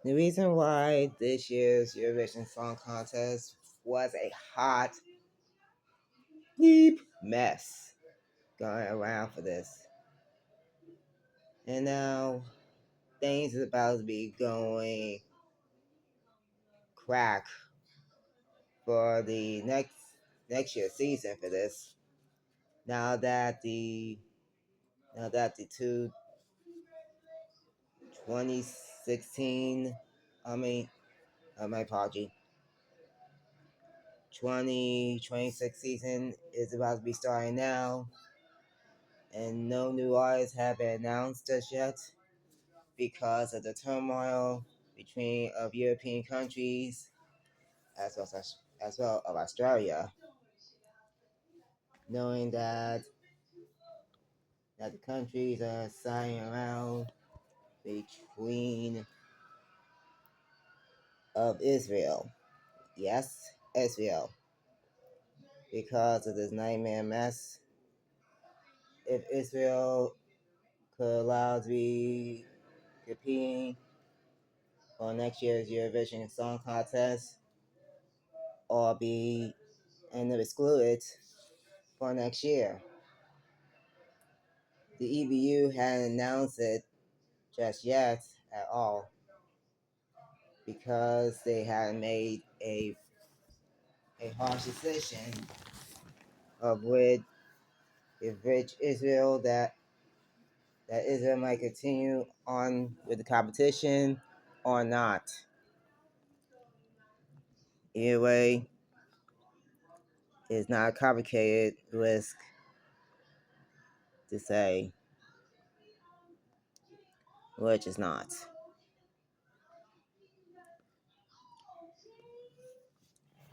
The reason why this year's Eurovision Song Contest was a hot, deep mess going around for this. And now things is about to be going crack for the next year's season for this. Now that the two 2016, I mean, my apology, 2026 season is about to be starting now, and no new artists have been announced just yet because of the turmoil between of European countries as well of Australia, knowing that the countries are siding around the Queen of Israel. Yes, Israel, because of this nightmare mess. If Israel could allow to be competing for next year's Eurovision Song Contest, or be and excluded for next year. The EBU hadn't announced it just yet at all because they hadn't made a harsh decision of which Israel that Israel might continue on with the competition or not. Either way, it's not a complicated risk to say, which is not.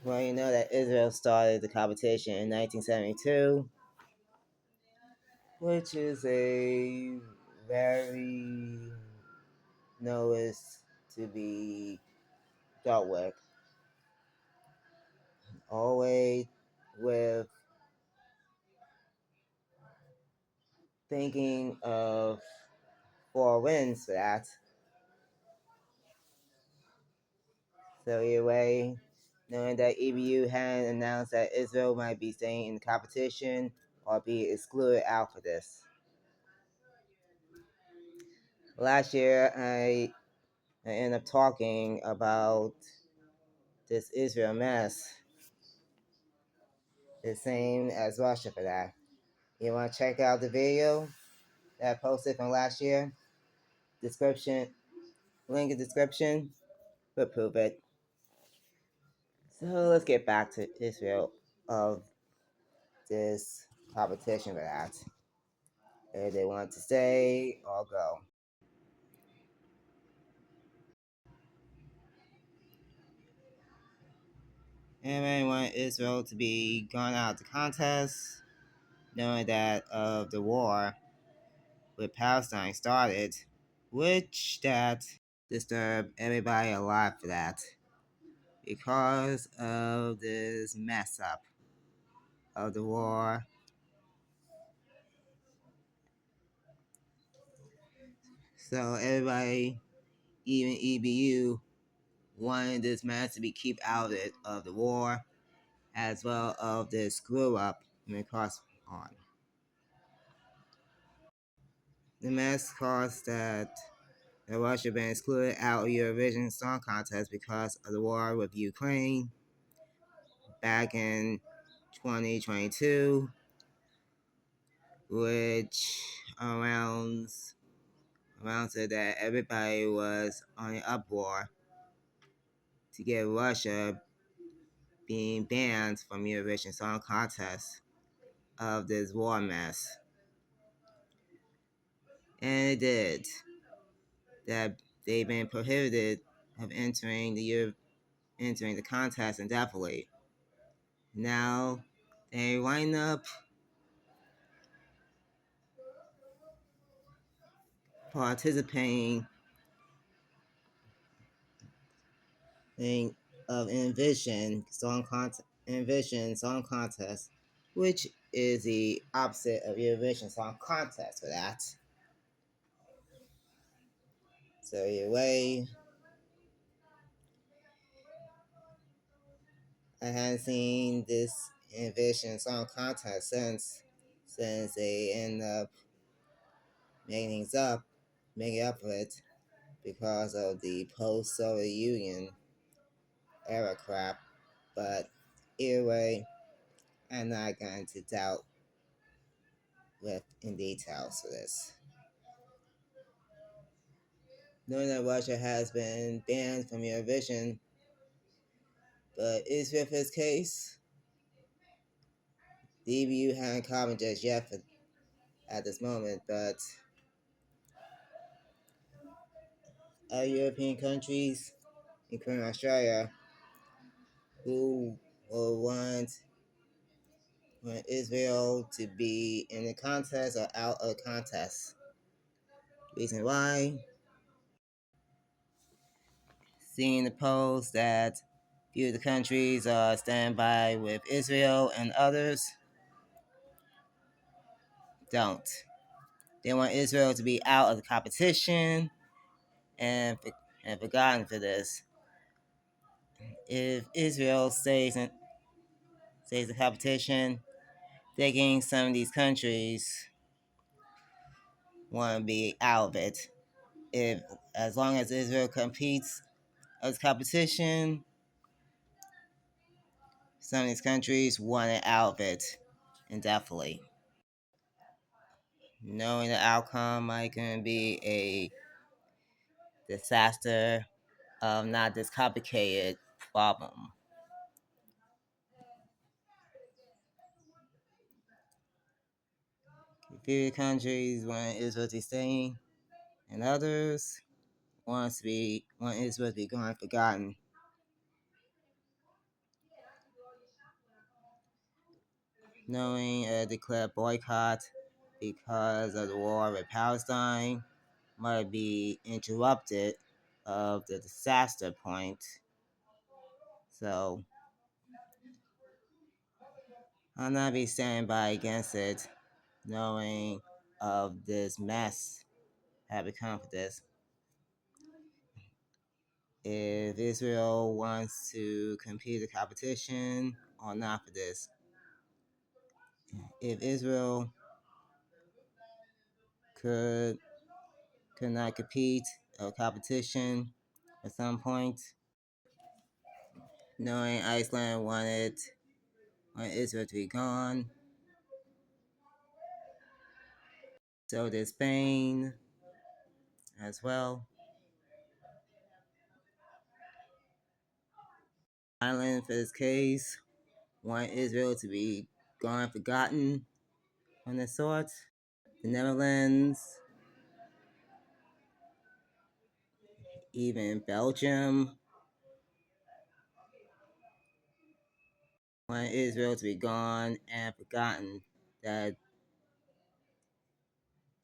Well, you know that Israel started the competition in 1972, which is a very notice to be dealt with. Always with thinking of 4 wins for that. So either way, knowing that EBU had announced that Israel might be staying in the competition or be excluded out for this. Last year, I ended up talking about this Israel mess, the same as Russia for that. You want to check out the video that I posted from last year? Description, link in description, but prove it. So let's get back to Israel of this competition for that. If they want to stay or go. Anybody want Israel to be gone out of the contest, knowing that of the war with Palestine started, which that disturbed everybody a lot for that because of this mess up of the war. So everybody, even EBU, wanted this mess to be kept out of the war, as well of this screw up in the cross on. The mess caused that Russia been excluded out of Eurovision Song Contest because of the war with Ukraine back in 2022, which around said that everybody was on an uproar to get Russia being banned from Eurovision Song Contest of this war mess. And it did. That they've been prohibited of entering the contest indefinitely. Now they wind up participating in of Envision Song Contest, which is the opposite of Eurovision Song Contest for that. So either way, I hadn't seen this Envision song contest since they end up making things up, making up for it because of the post Soviet Union era crap. But either way, I'm not going to doubt with in details for this. Knowing that Russia has been banned from Eurovision, but Israel for this case, the EBU hadn't commented just yet at this moment, but other European countries, including Australia, who will want Israel to be in the contest or out of the contest. Reason why? Seeing the polls that few of the countries are stand by with Israel and others don't. They want Israel to be out of the competition and forgotten for this. If Israel stays in competition, thinking some of these countries want to be out of it. If as long as Israel competes as competition, some of these countries want it out of it indefinitely. Knowing the outcome might gonna be a disaster of not this complicated problem. A few countries want Israel to stay, and others want Israel to be gone forgotten. Knowing a declared boycott because of the war with Palestine might be interrupted of the disaster point. So I'll not be standing by against it, knowing of this mess have become for this. If Israel wants to compete the competition or not for this. If Israel could not compete a competition at some point, knowing Iceland wanted Israel to be gone, so did Spain as well. Ireland, for this case, want Israel to be gone, forgotten on the sort. The Netherlands, even Belgium, want Israel to be gone and forgotten, that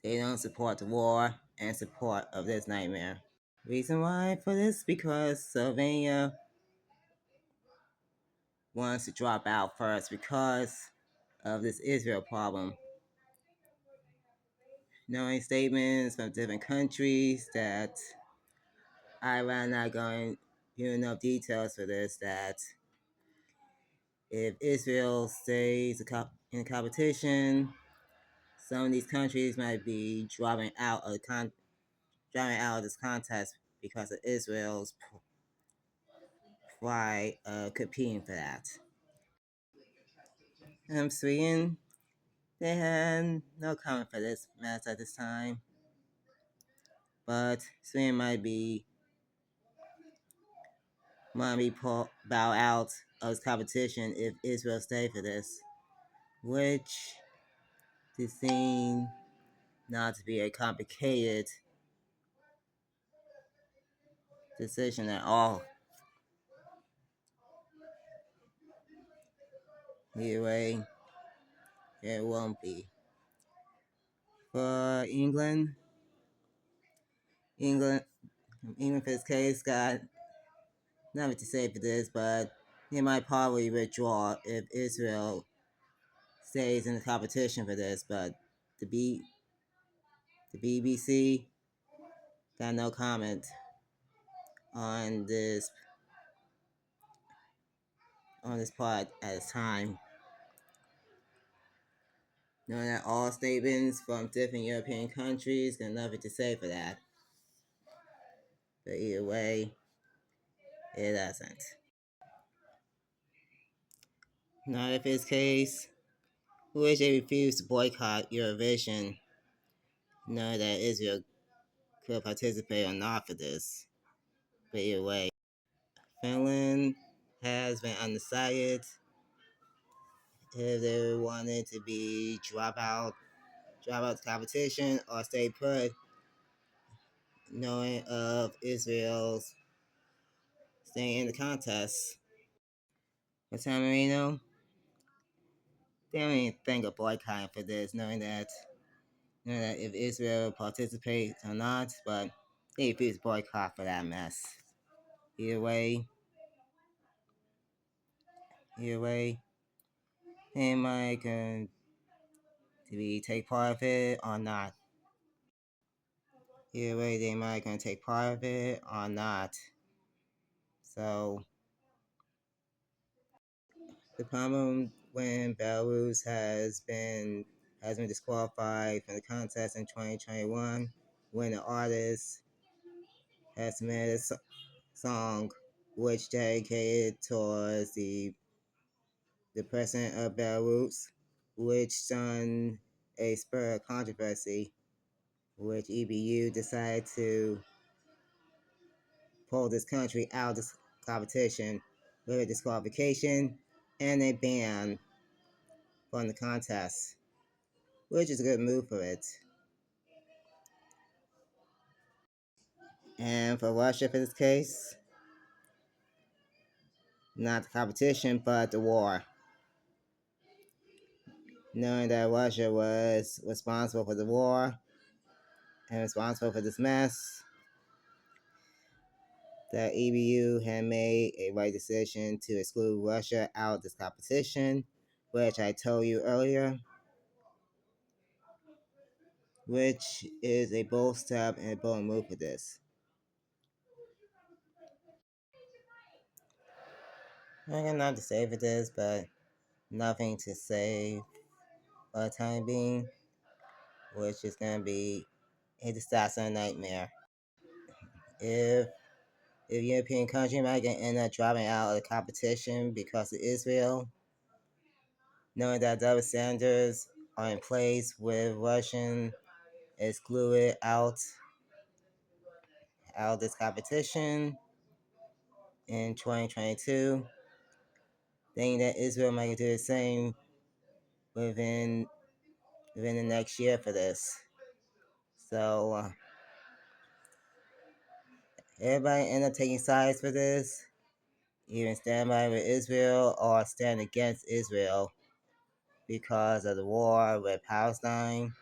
they don't support the war and support of this nightmare. Reason why for this? Because Slovenia wants to drop out first because of this Israel problem. Knowing statements from different countries that Iran not going to give enough details for this, that if Israel stays in the competition, some of these countries might be dropping out of this contest because of Israel's pride competing for that. Sweden, they had no comment for this match at this time, but Sweden might be bow out of this competition if Israel stay for this, which is seen not to be a complicated decision at all. Either way, it won't be. For England for this case got nothing to say for this, but they might probably withdraw if Israel stays in the competition for this. But the BBC got no comment on this on this part at a time. Knowing that all statements from different European countries got nothing to say for that. But either way, it doesn't. Now, if it's case, which they refuse to boycott Eurovision, knowing that Israel could participate or not for this. But either way, Finland has been undecided if they wanted to be drop out the competition or stay put, knowing of Israel's staying in the contest. For San Marino, they don't even think of boycotting for this, knowing that if Israel participates or not, but they refuse to boycott for that mess. Either way, they might to be take part of it or not. Either way, they might gonna take part of it or not. So the problem when Belarus has been disqualified from the contest in 2021 when the artist has submitted a song which dedicated towards the president of Belarus, which stung a spur of controversy, which EBU decided to pull this country out of this competition with a disqualification and a ban from the contest, which is a good move for it. And for Russia, for this case, not the competition, but the war. Knowing that Russia was responsible for the war and responsible for this mess, that EBU had made a right decision to exclude Russia out of this competition, which I told you earlier, which is a bold step and a bold move for this. I got nothing to say for this, but nothing to say for the time being, which is going to be a disaster nightmare. If European country might end up dropping out of the competition because of Israel, knowing that double standards are in place with Russian excluded out of this competition in 2022, thinking that Israel might do the same within the next year for this. So everybody end up taking sides for this, even stand by with Israel or stand against Israel because of the war with Palestine